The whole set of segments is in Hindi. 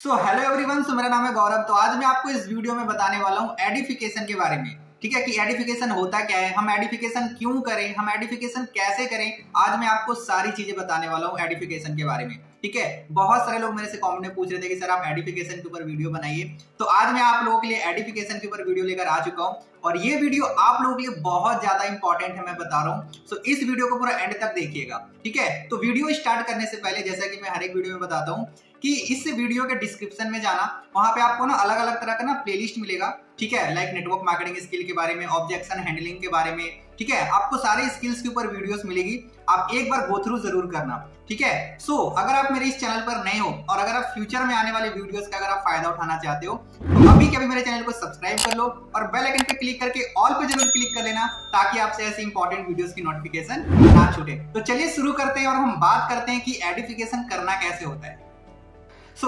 Hello everyone. मेरा नाम है गौरव। तो आज मैं आपको इस वीडियो में बताने वाला हूँ एडिफिकेशन के बारे में। ठीक है कि एडिफिकेशन होता क्या है, हम एडिफिकेशन क्यों करें, हम एडिफिकेशन कैसे करें। आज मैं आपको सारी चीजें बताने वाला हूँ एडिफिकेशन के बारे में। ठीक है, बहुत सारे लोग मेरे से कमेंट में पूछ रहे थे कि सर आप एडिफिकेशन के ऊपर वीडियो बनाइए। तो आज मैं आप लोगों के लिए एडिफिकेशन के ऊपर वीडियो लेकर आ चुका हूँ और ये वीडियो आप लोगों के लिए बहुत ज्यादा इंपॉर्टेंट है, मैं बता रहा हूँ। सो इस वीडियो को पूरा एंड तक देखिएगा। ठीक है, तो वीडियो स्टार्ट करने से पहले जैसा कि मैं हर एक वीडियो में बताता हूँ कि इस वीडियो के डिस्क्रिप्शन में जाना, वहां पे आपको ना अलग अलग तरह का ना प्लेलिस्ट मिलेगा। ठीक है, लाइक नेटवर्क मार्केटिंग स्किल के बारे में, ऑब्जेक्शन हैंडलिंग के बारे में। ठीक है, आपको सारे स्किल्स के ऊपर वीडियोस मिलेगी, आप एक बार गो थ्रू जरूर करना। ठीक है, अगर आप मेरे इस चैनल पर नए हो और अगर आप फ्यूचर में आने वाले वीडियोस का अगर आप फायदा उठाना चाहते हो तो अभी के अभी मेरे चैनल को सब्सक्राइब कर लो और बेल आइकन पे क्लिक करके ऑल पे जरूर क्लिक कर लेना, ताकि आपसे ऐसे इंपॉर्टेंट वीडियोस की नोटिफिकेशन ना छूटे। तो चलिए शुरू करते हैं और हम बात करते हैं कि एडिफिकेशन करना कैसे होता है।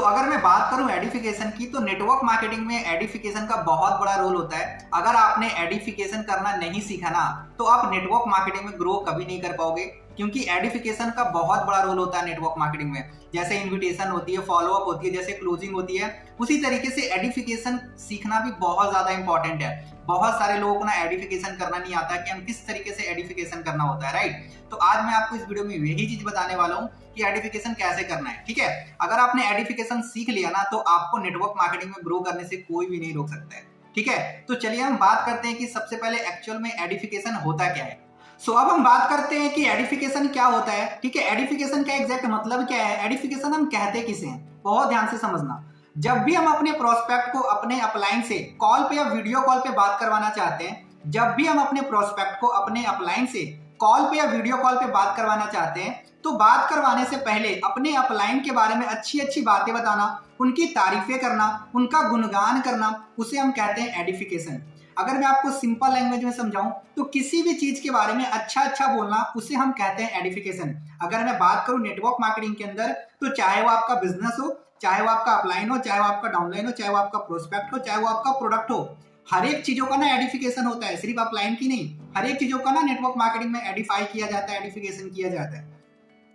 अगर मैं बात करूं एडिफिकेशन की, तो नेटवर्क मार्केटिंग में एडिफिकेशन का बहुत बड़ा रोल होता है। अगर आपने एडिफिकेशन करना नहीं सीखा ना, तो आप नेटवर्क मार्केटिंग में ग्रो कभी नहीं कर पाओगे, क्योंकि एडिफिकेशन का बहुत बड़ा रोल होता है नेटवर्क मार्केटिंग में। जैसे इन्विटेशन होती है, फॉलोअप होती है, जैसे क्लोजिंग होती है, उसी तरीके से एडिफिकेशन सीखना भी बहुत ज्यादा इंपॉर्टेंट है। बहुत सारे लोगों को ना एडिफिकेशन करना नहीं आता कि हम किस तरीके से एडिफिकेशन करना होता है, राइट। तो आज मैं आपको इस वीडियो में यही चीज बताने वाला हूँ कि एडिफिकेशन कैसे करना है। ठीक है, अगर आपने एडिफिकेशन सीख लिया ना, तो आपको नेटवर्क मार्केटिंग में ग्रो करने से कोई भी नहीं रोक सकता है। ठीक है, तो चलिए हम बात करते हैं कि सबसे पहले एक्चुअल में एडिफिकेशन होता क्या है। अब हम बात करते हैं कि एडिफिकेशन क्या होता है। ठीक है, एडिफिकेशन का एग्जैक्ट मतलब क्या है, एडिफिकेशन हम कहते किसे हैं, बहुत ध्यान से समझना। जब भी हम अपने प्रोस्पेक्ट को अपने अपलाइन से कॉल पे या वीडियो कॉल पे बात करवाना चाहते हैं, जब भी हम अपने प्रोस्पेक्ट को अपने अपलाइन से कॉल पे या वीडियो कॉल पे बात करवाना चाहते हैं, तो बात करवाने से पहले अपने अपलाइन के बारे में अच्छी अच्छी बातें बताना, उनकी तारीफें करना, उनका गुणगान करना, उसे हम कहते हैं एडिफिकेशन। अगर मैं आपको सिंपल लैंग्वेज में समझाऊं, तो किसी भी चीज के बारे में अच्छा अच्छा बोलना, उसे हम कहते हैं एडिफिकेशन। अगर मैं बात करूं नेटवर्क मार्केटिंग के अंदर, तो चाहे वो आपका बिजनेस हो, चाहे वो आपका अपलाइन हो, चाहे वो आपका डाउनलाइन हो, चाहे वो आपका प्रोस्पेक्ट हो, चाहे वो आपका प्रोडक्ट हो, हर एक चीजों का ना एडिफिकेशन होता है, सिर्फ अपलाइन की नहीं। हर एक चीजों का ना नेटवर्क मार्केटिंग में एडिफाई किया जाता है, एडिफिकेशन किया जाता है।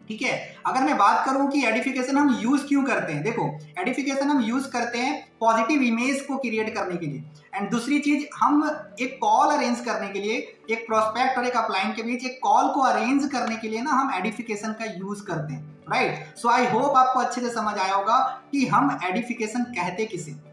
ठीक है, अगर मैं बात करूं कि एडिफिकेशन हम यूज क्यों करते हैं, देखो एडिफिकेशन हम यूज करते हैं पॉजिटिव इमेज को क्रिएट करने के लिए। एंड दूसरी चीज, हम एक कॉल अरेंज करने के लिए, एक प्रोस्पेक्ट और एक अपलाइन के बीच एक कॉल को अरेंज करने के लिए ना हम एडिफिकेशन का यूज करते हैं, राइट। सो आई होप आपको अच्छे से समझ आया होगा कि हम एडिफिकेशन कहते किसे।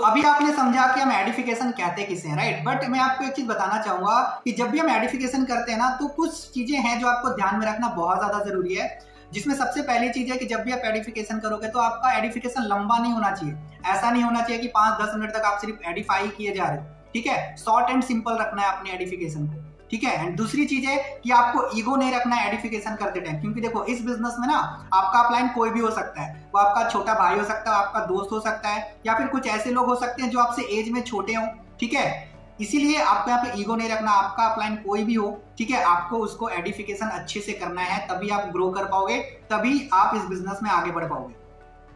अभी आपने समझा कि हम एडिफिकेशन कहते किसे हैं, राइट। बट मैं आपको एक चीज बताना चाहूंगा कि जब भी हम एडिफिकेशन करते हैं ना, तो कुछ चीजें हैं जो आपको ध्यान में रखना बहुत ज्यादा जरूरी है। जिसमें सबसे पहली चीज है कि जब भी आप एडिफिकेशन करोगे, तो आपका एडिफिकेशन लंबा नहीं होना चाहिए। ऐसा नहीं होना चाहिए कि 5-10 मिनट तक आप सिर्फ एडिफाई किए जा रहे हो। ठीक है, शॉर्ट एंड सिंपल रखना है अपने एडिफिकेशन को। ठीक है, एंड दूसरी चीज है कि आपको ईगो नहीं रखना है एडिफिकेशन करते टाइम, क्योंकि देखो इस बिजनेस में ना आपका अपलाइन कोई भी हो सकता है। वो आपका छोटा भाई हो सकता है, आपका दोस्त हो सकता है, या फिर कुछ ऐसे लोग हो सकते हैं जो आपसे एज में छोटे हो। ठीक है, इसीलिए आपको यहाँ पे ईगो नहीं रखना, आपका अपलाइन कोई भी हो। ठीक है, आपको उसको एडिफिकेशन अच्छे से करना है, तभी आप ग्रो कर पाओगे, तभी आप इस बिजनेस में आगे बढ़ पाओगे।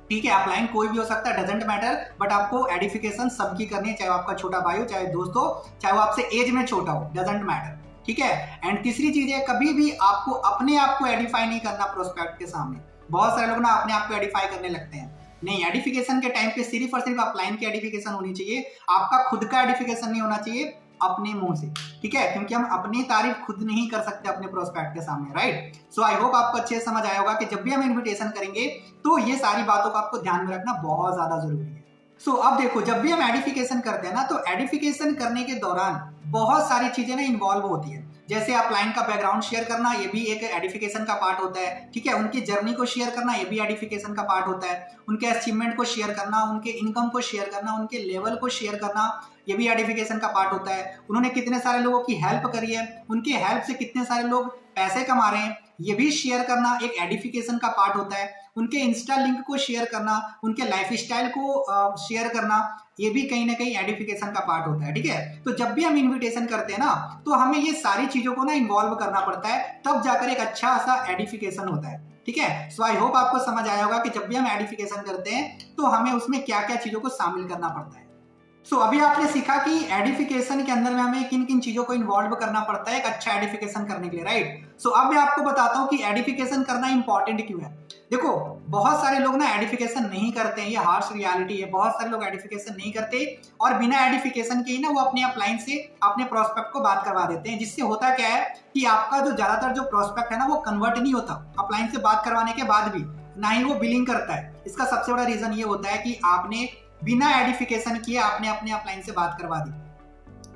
ठीक है, अपलाइन कोई भी हो सकता है, डजेंट मैटर, बट आपको एडिफिकेशन सबकी करनी है, चाहे आपका छोटा भाई हो, चाहे दोस्त हो, चाहे वो आपसे एज में छोटा हो, डजेंट मैटर। ठीक है, एंड तीसरी चीज है, कभी भी आपको अपने आप को एडिफाई नहीं करना प्रोस्पेक्ट के सामने। बहुत सारे लोग ना अपने आप को एडिफाई करने लगते हैं। नहीं, एडिफिकेशन के टाइम पे सिर्फ और सिर्फ अपलाइन की एडिफिकेशन होनी चाहिए, आपका खुद का एडिफिकेशन नहीं होना चाहिए अपने मुंह से। ठीक है, क्योंकि हम अपनी तारीफ खुद नहीं कर सकते अपने प्रोस्पेक्ट के सामने, राइट। सो आई होप आपको अच्छे से समझ आया होगा कि जब भी हम इन्विटेशन करेंगे, तो ये सारी बातों को आपको ध्यान में रखना बहुत ज्यादा जरूरी है। अब देखो, जब भी हम एडिफिकेशन करते हैं ना, तो एडिफिकेशन करने के दौरान बहुत सारी चीजें ना इन्वॉल्व होती है। जैसे अपलाइन का बैकग्राउंड शेयर करना, ये भी एक एडिफिकेशन का पार्ट होता है। ठीक है, उनकी जर्नी को शेयर करना, ये भी एडिफिकेशन का पार्ट होता है। उनके अचीवमेंट को शेयर करना, उनके इनकम को शेयर करना, उनके लेवल को शेयर करना, ये भी एडिफिकेशन का पार्ट होता है। उन्होंने कितने सारे लोगों की हेल्प करी है, उनके हेल्प से कितने सारे लोग पैसे कमा रहे हैं, ये भी शेयर करना एक एडिफिकेशन का पार्ट होता है। उनके इंस्टा लिंक को शेयर करना, उनके लाइफ स्टाइल को शेयर करना, ये भी कहीं ना कहीं एडिफिकेशन का पार्ट होता है। ठीक है, तो जब भी हम इन्विटेशन करते हैं ना, तो हमें ये सारी चीजों को ना इन्वॉल्व करना पड़ता है, तब जाकर एक अच्छा सा एडिफिकेशन होता है। ठीक है, सो आई होप आपको समझ आया होगा कि जब भी हम एडिफिकेशन करते हैं, तो हमें उसमें क्या क्या चीजों को शामिल करना पड़ता है। अभी आपने सीखा कि एडिफिकेशन के अंदर में हमें किन किन चीजों को इन्वॉल्व करना पड़ता है एक अच्छा एडिफिकेशन करने के लिए, राइट। अब मैं आपको बताता हूं कि एडिफिकेशन करना इंपॉर्टेंट क्यों है। देखो, बहुत सारे लोग ना एडिफिकेशन नहीं करते हैं, ये हार्श रियलिटी है। बहुत सारे लोग एडिफिकेशन नहीं करते और बिना एडिफिकेशन के ही ना वो अपने अपलाइन से अपने प्रोस्पेक्ट को बात करवा देते हैं, जिससे होता क्या है कि आपका जो ज्यादातर जो प्रोस्पेक्ट है ना वो कन्वर्ट नहीं होता अपलाइन से बात करवाने के बाद भी, ना ही वो बिलिंग करता है। इसका सबसे बड़ा रीजन ये होता है कि आपने बिना एडिफिकेशन किए आपने अपने अपलाइन से बात करवा दी,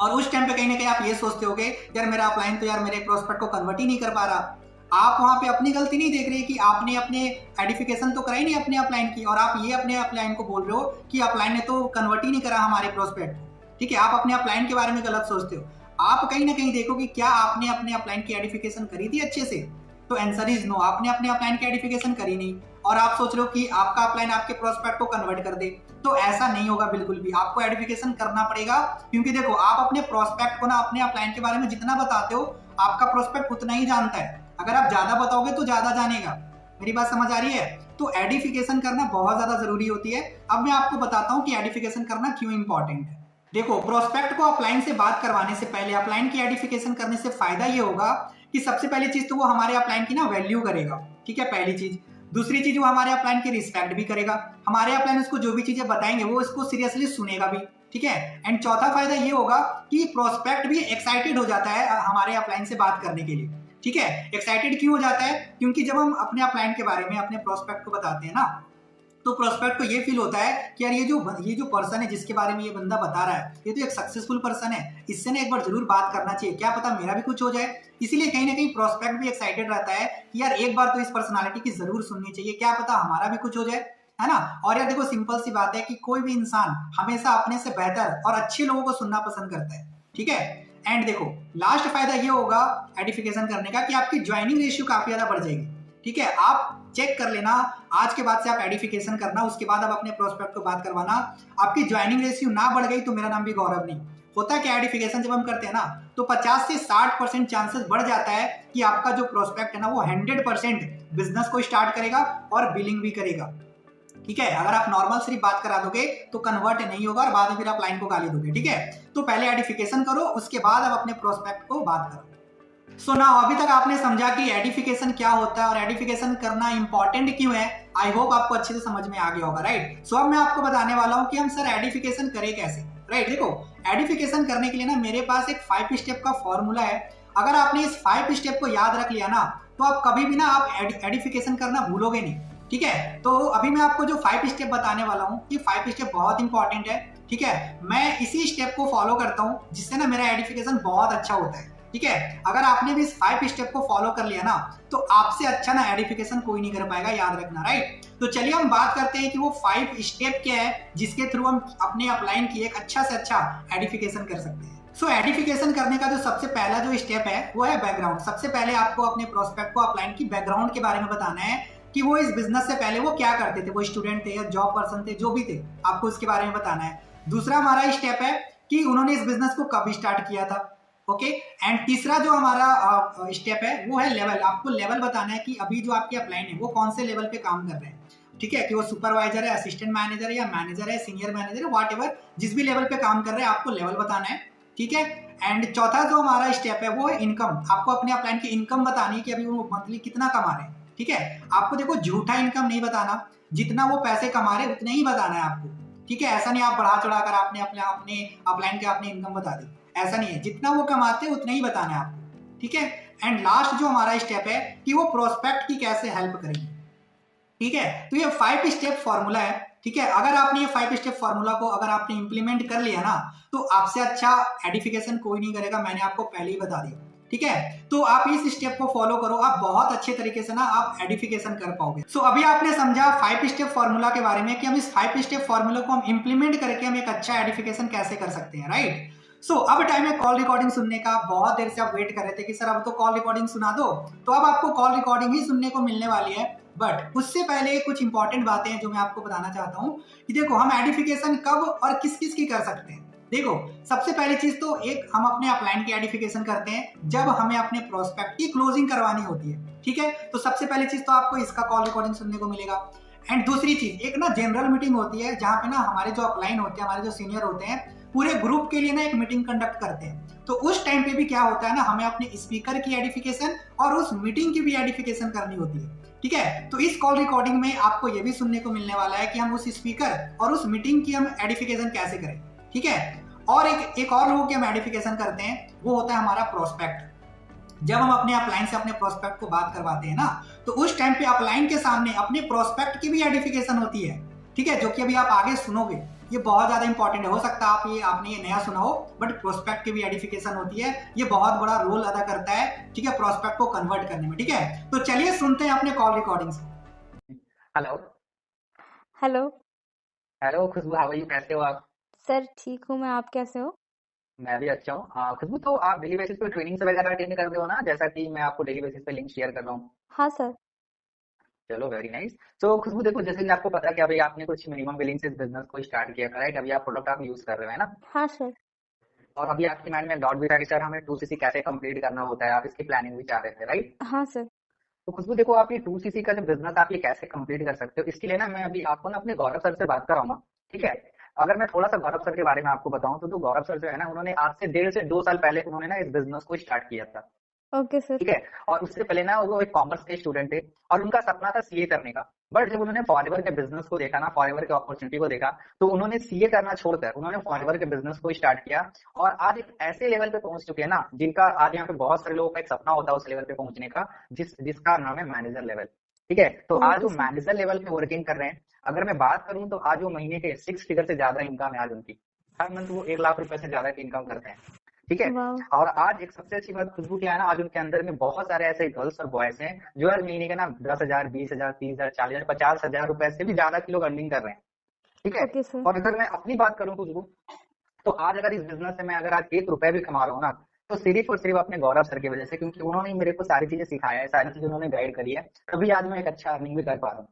और उस टाइम पे कहीं ना कहीं आप ये सोचते होगे यार मेरा अपलाइन तो यार मेरे प्रोस्पेक्ट को कन्वर्ट ही नहीं कर पा रहा। आप वहां पे अपनी गलती नहीं देख रहे कि आपने अपने एडिफिकेशन तो कराई नहीं अपने अपलाइन की, और आप ये अपने अपलाइन को बोल रहे हो कि अपलाइन ने तो कन्वर्ट ही नहीं करा हमारे प्रोस्पेक्ट। ठीक है, आप अपने अपलाइन के बारे में गलत सोचते हो। आप कहीं ना कहीं देखो कि क्या आपने अपने अपलाइन की एडिफिकेशन करी थी अच्छे से, तो आंसर इज नो, आपने अपने अपलाइन की एडिफिकेशन करी नहीं, और आप सोच रहे हो कि आपका अपलाइन आपके प्रोस्पेक्ट को कन्वर्ट कर दे। तो ऐसा नहीं होगा बिल्कुल भी, आपको एडिफिकेशन करना पड़ेगा। क्योंकि देखो, आप अपने प्रोस्पेक्ट को ना अपने अपलाइन के बारे में जितना बताते हो आपका प्रोस्पेक्ट उतना ही जानता है। अगर आप ज्यादा बताओगे तो ज्यादा जानेगा। मेरी बात समझ आ रही है? तो एडिफिकेशन करना बहुत ज्यादा जरूरी होती है। अब मैं आपको बताता हूं कि एडिफिकेशन करना क्यों इंपॉर्टेंट है। देखो, प्रोस्पेक्ट को अपलाइन से बात करवाने से पहले अपलाइन की एडिफिकेशन करने से फायदा ये होगा कि सबसे पहली चीज तो वो हमारे अपलाइन की ना वैल्यू करेगा। ठीक है, पहली चीज। दूसरी चीज, वो हमारे अपलाइन की रिस्पेक्ट भी करेगा। हमारे अपलाइन उसको जो भी चीजें बताएंगे वो इसको सीरियसली सुनेगा भी। ठीक है, एंड चौथा फायदा ये होगा कि प्रोस्पेक्ट भी एक्साइटेड हो जाता है हमारे अपलाइन से बात करने के लिए। ठीक है, एक्साइटेड क्यों हो जाता है? क्योंकि जब हम अपने अपलाइन के बारे में अपने प्रोस्पेक्ट को बताते हैं ना, तो प्रोस्पेक्ट को ये फील होता है कि यार ये जो पर्सन है जिसके बारे में ये बंदा बता रहा है ये तो एक सक्सेसफुल पर्सन है, इससे ना एक बार जरूर बात करना चाहिए, क्या पता मेरा भी कुछ हो जाए। इसीलिए कहीं ना कहीं प्रोस्पेक्ट भी एक्साइटेड रहता है कि यार एक बार तो इस पर्सनालिटी की जरूर सुननी चाहिए, क्या पता हमारा भी कुछ हो जाए, है ना। और यार देखो, सिंपल सी बात है कि कोई भी इंसान हमेशा अपने से बेहतर और अच्छे लोगों को सुनना पसंद करता है। ठीक है, एंड देखो, लास्ट फायदा ये होगा एडिफिकेशन करने का कि आपकी ज्वाइनिंग रेशियो काफी ज्यादा बढ़ जाएगी। ठीक है, आप चेक कर लेना, आज के बाद से आप एडिफिकेशन करना, उसके बाद आप अपने प्रोस्पेक्ट को बात करवाना। आपकी ज्वाइनिंग रेशियो ना बढ़ गई तो मेरा नाम भी गौरव नहीं। होता है कि एडिफिकेशन जब हम करते हैं ना तो 50 से 60% चांसेस बढ़ जाता है कि आपका जो प्रोस्पेक्ट है ना वो 100% बिजनेस को स्टार्ट करेगा और बिलिंग भी करेगा। ठीक है, अगर आप नॉर्मल सिर्फ बात करा दोगे तो कन्वर्ट नहीं होगा और बाद में फिर आप लाइन को गाली दोगे। ठीक है, तो पहले एडिफिकेशन करो, उसके बाद आप अपने प्रोस्पेक्ट को बात करो। नाउ अभी तक आपने समझा कि एडिफिकेशन क्या होता है और एडिफिकेशन करना इंपॉर्टेंट क्यों है। आई होप आपको अच्छे से समझ में आ गया होगा, राइट। अब मैं आपको बताने वाला हूं कि हम सर एडिफिकेशन करें कैसे, राइट। देखो, एडिफिकेशन करने के लिए ना मेरे पास एक 5 स्टेप का फॉर्मूला है। अगर आपने इस 5 स्टेप को याद रख लिया ना तो आप कभी भी ना आप एडिफिकेशन करना भूलोगे नहीं। ठीक है, तो अभी मैं आपको जो 5 स्टेप बताने वाला हूँ ये 5 स्टेप बहुत इंपॉर्टेंट है। ठीक है, मैं इसी स्टेप को फॉलो करता हूँ जिससे ना मेरा एडिफिकेशन बहुत अच्छा होता है। ठीक है, अगर आपने भी इस 5 स्टेप को फॉलो कर लिया ना तो आपसे अच्छा ना एडिफिकेशन कोई नहीं कर पाएगा, याद रखना, राइट। तो चलिए हम बात करते हैं कि वो 5 स्टेप क्या है जिसके थ्रू हम अपने अपलाइन की एक अच्छा से अच्छा एडिफिकेशन कर सकते हैं। एडिफिकेशन करने का जो सबसे पहला जो स्टेप है वो है बैकग्राउंड। सबसे पहले आपको अपने प्रोस्पेक्ट को अपलाइन की बैकग्राउंड के बारे में बताना है कि वो इस बिजनेस से पहले वो क्या करते थे, वो स्टूडेंट थे या जॉब पर्सन थे, जो भी थे, आपको उसके बारे में बताना है। दूसरा हमारा स्टेप है कि उन्होंने इस बिजनेस को कब स्टार्ट किया था। ओके, एंड तीसरा जो हमारा स्टेप है वो है लेवल। आपको लेवल बताना है कि अभी जो आपके अपलाइन है वो कौन से लेवल पे काम कर रहे हैं। ठीक है, कि वो सुपरवाइजर है, असिस्टेंट मैनेजर है या मैनेजर है, सीनियर मैनेजर है, व्हाट एवर, जिस भी लेवल पे काम कर रहे हैं आपको लेवल बताना है। ठीक है, एंड चौथा जो हमारा स्टेप है वो है इनकम। आपको अपने अपलाइन की इनकम बतानी है कि अभी वो मंथली कितना कमा रहे हैं। ठीक है, आपको देखो झूठा इनकम नहीं बताना, जितना वो पैसे कमा रहे उतने ही बताना है आपको। ठीक है, ऐसा नहीं आप बढ़ा चढ़ाकर आपने अपने अपलाइन के आपने इनकम बता दी, ऐसा नहीं है, जितना वो कमाते हैं उतना ही बताना है आपको। ठीक है, एंड लास्ट जो हमारा स्टेप है कि वो प्रोस्पेक्ट की कैसे हेल्प करेंगे। ठीक है, तो ये 5 स्टेप फॉर्मूला है। ठीक है, अगर आपने ये 5 स्टेप फॉर्मूला को अगर आपने इंप्लीमेंट कर लिया ना तो आपसे अच्छा एडिफिकेशन कोई नहीं करेगा, मैंने आपको पहले ही बता दिया। ठीक है, तो आप इस स्टेप को फॉलो करो, आप बहुत अच्छे तरीके से ना आप एडिफिकेशन कर पाओगे। अभी आपने समझा 5 स्टेप फॉर्मूला के बारे में कि हम इस 5 स्टेप फॉर्मूला को हम इंप्लीमेंट करके हम एक अच्छा एडिफिकेशन कैसे कर सकते हैं, राइट। अब टाइम है कॉल रिकॉर्डिंग सुनने का। बहुत देर से आप वेट कर रहे थे कि सर अब तो कॉल रिकॉर्डिंग सुना दो, तो अब आपको कॉल रिकॉर्डिंग ही सुनने को मिलने वाली है। बट उससे पहले कुछ इंपॉर्टेंट बातें हैं जो मैं आपको बताना चाहता हूं कि देखो, हम एडिफिकेशन कब और किस किस की कर सकते हैं। देखो, सबसे पहली चीज तो एक हम अपने अपलाइन की एडिफिकेशन करते हैं जब हमें अपने प्रोस्पेक्ट की क्लोजिंग करवानी होती है। ठीक है, तो सबसे पहली चीज तो आपको इसका कॉल रिकॉर्डिंग सुनने को मिलेगा। एंड दूसरी चीज, एक ना जनरल मीटिंग होती है जहां पे ना हमारे जो अपलाइन होते हैं, हमारे जो सीनियर होते हैं, पूरे ग्रुप के लिए ना एक मीटिंग कंडक्ट करते हैं। तो उस टाइम पे भी क्या होता है ना, हमें अपने स्पीकर की एडिफिकेशन और उस मीटिंग की भी एडिफिकेशन करनी होती है। ठीक है, तो इस कॉल रिकॉर्डिंग में आपको ये भी सुनने को मिलने वाला है कि हम उस स्पीकर और उस मीटिंग की हम एडिफिकेशन कैसे करें। ठीक है, और एक और लोगों की हम एडिफिकेशन करते हैं, वो होता है हमारा प्रोस्पेक्ट। जब हम अपने अपलाइन से अपने प्रोस्पेक्ट को बात करवाते हैं ना, तो उस टाइम पे अपलाइन के सामने अपने प्रोस्पेक्ट की भी एडिफिकेशन होती है। ठीक है, जो कि अभी आप आगे सुनोगे, ये बहुत ज्यादा इंपॉर्टेंट है। हो सकता है आपने ये नया सुना हो, बट प्रोस्पेक्ट की भी एडिफिकेशन होती है। ये बहुत बड़ा रोल अदा करता है, ठीक है, प्रोस्पेक्ट को कन्वर्ट करने में। ठीक है, तो चलिए सुनते हैं अपने कॉल रिकॉर्डिंग से। Hello hello hello Khushboo, how are you? कैसे हो आप? सर, ठीक हूँ मैं। आप कैसे हो? मैं भी अच्छा हूँ। खुशबू, तो आप डेली बेसिस पे ट्रेनिंग्स वगैरह अटेंड करते हो ना, जैसा कि मैं आपको डेली बेसिस पे लिंक शेयर कर रहा हूँ। हाँ सर। चलो, वेरी नाइस। तो खुशबू देखो, जैसे कि आपको पता है कि अभी आपने कुछ मिनिमम बिलिंग से इस बिजनेस को स्टार्ट किया, राइट? अभी आप प्रोडक्ट आप यूज कर रहे हो, है ना? हाँ सर। और अभी आपके माइंड में डाउट भी था कि सर हमें 2cc कैसे कंप्लीट करना होता है, आप इसकी प्लानिंग भी चाह रहे थे, राइट? हाँ सर। तो खुशबू देखो, आप ये 2cc का जो बिजनेस आप ये कैसे कंप्लीट कर सकते हो, इसके लिए ना मैं अभी आपको ना अपने गौरव सर से बात कराऊंगा। ठीक है, अगर मैं थोड़ा सा गौरव सर के बारे में आपको बताऊं तो गौरव सर जो है ना, उन्होंने आज से 1.5 से 2 साल पहले उन्होंने ना इस बिजनेस को स्टार्ट किया था। Okay sir. ठीक है, और उससे पहले ना वो एक कॉमर्स के स्टूडेंट थे और उनका सपना था सीए करने का। बट जब उन्होंने फॉरएवर के बिजनेस को देखा ना, फॉरएवर के अपॉर्चुनिटी को देखा, तो उन्होंने सीए करना छोड़कर उन्होंने फॉरएवर के बिजनेस को स्टार्ट किया। और आज एक ऐसे लेवल पे पहुंच चुके हैं ना, जिनका आज यहाँ पे बहुत सारे लोगों का एक सपना होता है उस लेवल पे पहुंचने का, जिसका नाम है मैनेजर लेवल। ठीक है, तो आज वो मैनेजर लेवल पे वर्किंग कर रहे हैं। अगर मैं बात करूं तो आज वो महीने के 6 फिगर से ज्यादा इनकम है आज उनकी। हर मंथ वो 1 लाख रुपए से ज्यादा की इनकम करते हैं। ठीक है, और आज एक सबसे अच्छी बात खुशबू क्या है ना, आज उनके अंदर में बहुत सारे ऐसे गर्ल्स और बॉयज हैं जो हर महीने के ना 10,000, 20,000, 30,000, 40,000, 50,000 रुपए से भी ज्यादा की लोग अर्निंग कर रहे हैं। ठीक है, और अगर मैं अपनी बात करूं खुशबू, तो आज अगर इस बिजनेस से मैं अगर आज 1 रुपए भी कमा रहा हूँ ना, तो सिर्फ और सिर्फ अपने गौरव सर की वजह से, क्योंकि उन्होंने मेरे को सारी चीजें सिखाया है, सारी चीजें उन्होंने गाइड करी है, तभी आज मैं एक अच्छा अर्निंग भी कर पा रहा हूँ।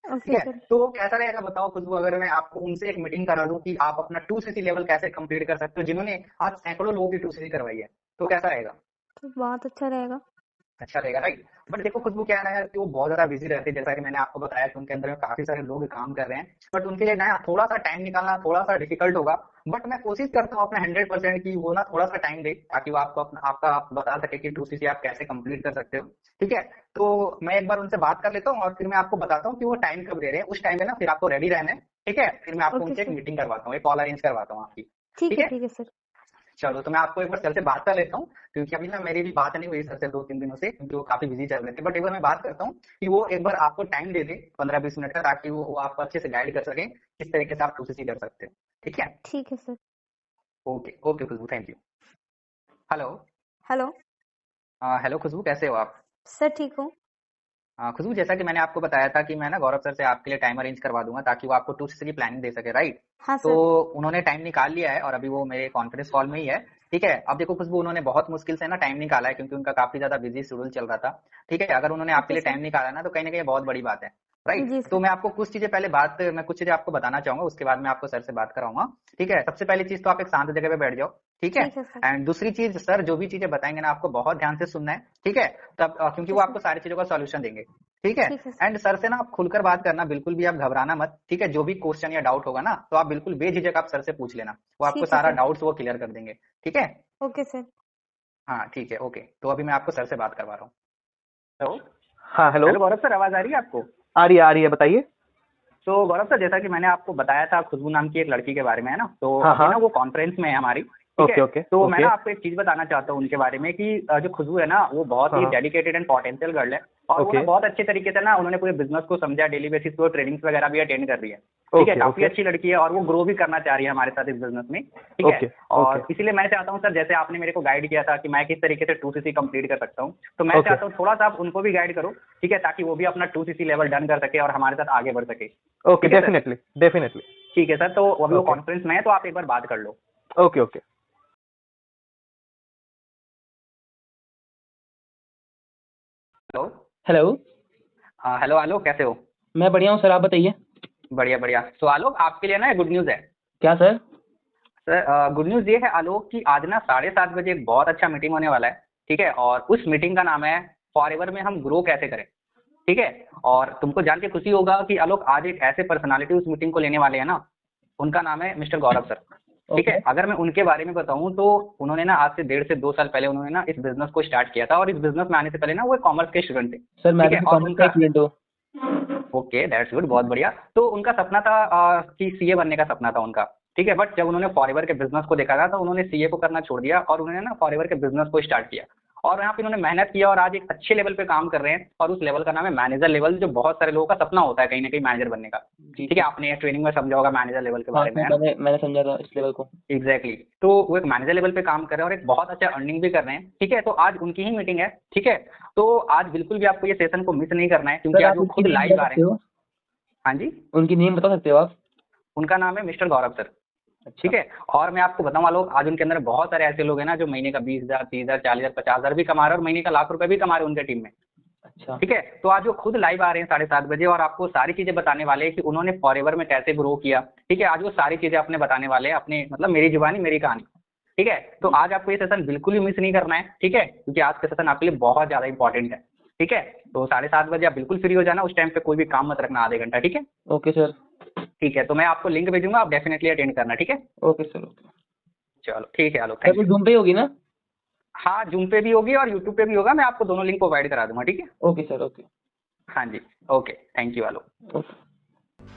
ठीक है, तो कैसा रहेगा बताओ खुशबू, अगर मैं आपको उनसे एक मीटिंग करा दूं कि आप अपना 2cc लेवल कैसे कंप्लीट कर सकते हो, जिन्होंने आज सैकड़ों लोगों की 2cc करवाई है, तो कैसा रहेगा? तो बहुत अच्छा रहेगा। अच्छा रहेगा, राइट? बट देखो खुशबू क्या है ना यार, कि वो बहुत ज्यादा बिजी रहते हैं, जैसा कि मैंने आपको बताया कि उनके अंदर में काफी सारे लोग काम कर रहे हैं, बट उनके लिए ना थोड़ा सा टाइम निकालना थोड़ा सा डिफिकल्ट होगा। बट मैं कोशिश करता हूँ अपना 100% की वो ना थोड़ा सा टाइम दे, ताकि वो आपको आप बता सके कि 2cc आप कैसे कंप्लीट कर सकते हो। ठीक है, तो मैं एक बार उनसे बात कर लेता हूँ और फिर मैं आपको बताता हूँ कि वो टाइम कब दे रहे हैं। उस टाइम में ना फिर आपको रेडी रहना है। ठीक है, फिर मैं आपको उनसे एक मीटिंग करवाता हूँ, एक कॉल अरेंज करवाता हूँ आपकी। ठीक है सर। चलो, तो मैं आपको एक बार सर से बात कर लेता हूँ, क्योंकि अभी ना मेरी भी बात नहीं हुई सर से 2-3 दिनों से, क्योंकि वो काफी बिजी चल रहे थे। बट एक बार मैं बात करता हूँ कि वो एक बार आपको टाइम दे दे 15-20 मिनट का, ताकि वो आपको अच्छे से गाइड कर सके किस तरीके से आप 2cc कर सकते हो। ठीक है? ठीक है sir. Okay okay Khushboo, thank you. Hello hello. Hello Khushboo, कैसे हो आप? सर ठीक हूँ। खुशबू, जैसा कि मैंने आपको बताया था कि मैं ना गौरव सर से आपके लिए टाइम अरेंज करवा दूंगा, ताकि वो आपको 2cc की प्लानिंग दे सके, राइट? हाँ तो सर। उन्होंने टाइम निकाल लिया है और अभी वो मेरे कॉन्फ्रेंस कॉल में ही है। ठीक है, अब देखो खुशबू, उन्होंने बहुत मुश्किल से ना टाइम निकाला है, क्योंकि उनका काफी ज्यादा बिजी शेड्यूल चल रहा था। ठीक है, अगर उन्होंने आपके लिए टाइम निकाला ना, तो कहीं ना कहीं बहुत बड़ी बात है, राइट? तो मैं आपको कुछ चीजें आपको बताना चाहूंगा, उसके बाद मैं आपको सर से बात कराऊंगा। ठीक है, सबसे पहली चीज तो आप एक शांत जगह पे बैठ जाओ। ठीक है, एंड दूसरी चीज, सर जो भी चीजें बताएंगे ना, आपको बहुत ध्यान से सुनना है। ठीक है, तब क्योंकि वो आपको सारी चीजों का सॉल्यूशन देंगे। ठीक है, एंड सर से ना आप खुलकर बात करना, बिल्कुल भी आप घबराना मत। ठीक है, जो भी क्वेश्चन या डाउट होगा ना, तो आप बिल्कुल बेझिझक आप सर से पूछ लेना, वो आपको सारा डाउट्स वो क्लियर कर देंगे। ठीक है? Okay sir. हाँ ठीक है, ओके। तो अभी मैं आपको सर से बात करवा रहा हूँ। हेलो। हाँ हेलो। हेलो गौरव सर, आवाज आ रही है आपको? आ रही है, बताइए। तो गौरव सर, जैसा कि मैंने आपको बताया था खुशबू नाम की एक लड़की के बारे में, है ना, तो हाँ, अभी ना वो कॉन्फ्रेंस में है हमारी। ओके। तो मैं ना आपको एक चीज बताना चाहता हूँ उनके बारे में, कि जो खुशबू है ना, वो बहुत ही डेडिकेटेड एंड पोटेंशियल गर्ल है, और वो ना बहुत अच्छे तरीके से ना उन्होंने पूरे बिजनेस को समझा, डेली बेसिस पे ट्रेनिंग्स वगैरह भी अटेंड कर रही है। ठीक है, काफी अच्छी लड़की है, और वो ग्रो भी करना चाह रही है हमारे साथ इस बिजनेस में। ठीक है, और इसीलिए मैं चाहता हूँ सर, जैसे आपने मेरे को गाइड किया था कि मैं किस तरीके से 2cc कंप्लीट कर सकता हूँ, तो मैं चाहता हूँ थोड़ा सा आप उनको भी गाइड करो। ठीक है, ताकि वो भी अपना 2cc लेवल डन कर सके और हमारे साथ आगे बढ़ सके। Okay, definitely. ठीक है सर, तो अभी वो कॉन्फ्रेंस में है, तो आप एक बार बात कर लो। ओके। हेलो। हेलो आलोक, कैसे हो? मैं बढ़िया हूँ सर, आप बताइए। बढ़िया। तो आलोक, आपके लिए ना गुड न्यूज है। क्या सर? सर गुड न्यूज ये है आलोक कि आज ना 7:30 बजे एक बहुत अच्छा मीटिंग होने वाला है। ठीक है, और उस मीटिंग का नाम है फॉरएवर में हम ग्रो कैसे करें। ठीक है, और तुमको जान के खुशी होगा कि आलोक, आज एक ऐसे पर्सनालिटी उस मीटिंग को लेने वाले हैं ना, उनका नाम है मिस्टर गौरव सर। ठीक है। ओके अगर मैं उनके बारे में बताऊं तो उन्होंने ना आज से 1.5 से 2 साल पहले उन्होंने ना इस बिजनेस को स्टार्ट किया था, और इस बिजनेस में आने से पहले ना वो कॉमर्स के स्टूडेंट थे। सर, मैं ठीक है, भी और कॉमर्स का उनका स्टूडेंट हूँ। ओके दैट्स गुड, बहुत बढ़िया। तो उनका सपना था कि सीए बनने का सपना था उनका। ठीक है, बट जब उन्होंने फॉरएवर के बिजनेस को देखा था तो उन्होंने सीए को करना छोड़ दिया और उन्होंने ना फॉरएवर के बिजनेस को स्टार्ट किया, और यहाँ पे उन्होंने मेहनत किया और आज एक अच्छे लेवल पे काम कर रहे हैं, और उस लेवल का नाम है मैनेजर लेवल, जो बहुत सारे लोगों का सपना होता है कहीं ना कहीं मैनेजर बनने का। जी ठीक है, आपने ट्रेनिंग में समझा होगा मैनेजर लेवल के हाँ बारे में, है ना? मैंने समझा था इस लेवल को। एग्जैक्टली तो वो एक मैनेजर लेवल पे काम कर रहे हैं और एक बहुत अच्छा अर्निंग भी कर रहे हैं। ठीक है, तो आज उनकी ही मीटिंग है। ठीक है, तो आज बिल्कुल भी आपको ये सेशन को मिस नहीं करना है, क्योंकि सर, आज आप वो उनकी खुद नेम लाइव बता आ सकते रहे हैं। हो? हाँ जी, उनकी नेम बता सकते हो आप? उनका नाम है मिस्टर गौरव सर। अच्छा ठीक है, और मैं आपको बताऊं लोग, आज उनके अंदर बहुत सारे ऐसे लोग हैं ना जो महीने का 20,000, 30,000, 40,000, 50,000 भी कमा रहे हैं, और महीने का लाख रुपए भी कमा रहे हैं उनके टीम में। अच्छा ठीक है, तो आज वो खुद लाइव आ रहे हैं 7:30 बजे, और आपको सारी चीजें बताने वाले हैं कि उन्होंने फॉरएवर में कैसे ग्रो किया। ठीक है, आज वो सारी चीजें अपने बताने वाले हैं, अपने मतलब मेरी जुबानी मेरी कहानी। ठीक है, तो आज आपको ये सेशन बिल्कुल भी मिस नहीं करना है। ठीक है, क्योंकि आज का सेशन आपके लिए बहुत ज्यादा इंपॉर्टेंट है। ठीक है, तो 7:30 बजे आप बिल्कुल फ्री हो जाना, उस टाइम पे कोई भी काम मत रखना आधे घंटा। ठीक है, ओके सर। ठीक है, तो मैं आपको लिंक भेजूंगा, आप डेफिनेटली अटेंड करना। ठीक है, ओके सर। ओके चलो ठीक है, आलोक, सर, थैंक वो यू। जूम पे ही होगी ना? हाँ, जूम पे भी होगी और यूट्यूब पे भी होगा, मैं आपको दोनों लिंक प्रोवाइड करा दूंगा। ठीक है, ओके सर। ओके हाँ जी, okay, thank you Alok. Okay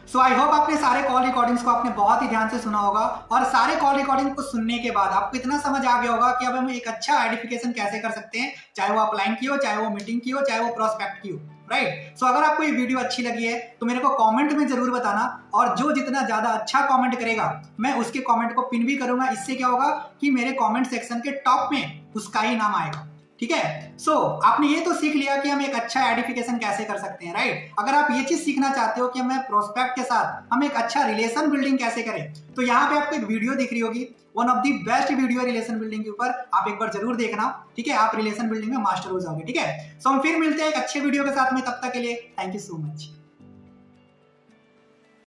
so I hope आपने सारे कॉल रिकॉर्डिंग्स को आपने बहुत ही ध्यान से सुना होगा, और सारे कॉल रिकॉर्डिंग को सुनने के बाद आपको इतना समझ आ गया होगा कि अब हम एक अच्छा आइडेंटिफिकेशन कैसे कर सकते हैं, चाहे वो अपलाइन की हो, चाहे वो मीटिंग की हो, चाहे वो प्रोस्पेक्ट की हो। राइट, सो अगर आपको ये वीडियो अच्छी लगी है तो मेरे को कमेंट में जरूर बताना, और जो जितना ज्यादा अच्छा कमेंट करेगा मैं उसके कमेंट को पिन भी करूंगा। इससे क्या होगा कि मेरे कमेंट सेक्शन के टॉप में उसका ही नाम आएगा। ठीक है, सो आपने ये तो सीख लिया कि हम एक अच्छा आइडेंटिफिकेशन कैसे कर सकते हैं। राइट, अगर आप ये चीज सीखना चाहते हो कि हमें प्रोस्पेक्ट के साथ हम एक अच्छा रिलेशन बिल्डिंग कैसे करें, तो यहाँ पे आपको एक वीडियो दिख रही होगी, one of the best video relation building के ऊपर, आप एक बार जरूर देखना। ठीक है, आप रिलेशन बिल्डिंग में मास्टर हो जाओगे। ठीक है, सो हम फिर मिलते हैं एक अच्छे वीडियो के साथ में, तब तक के लिए थैंक यू सो मच।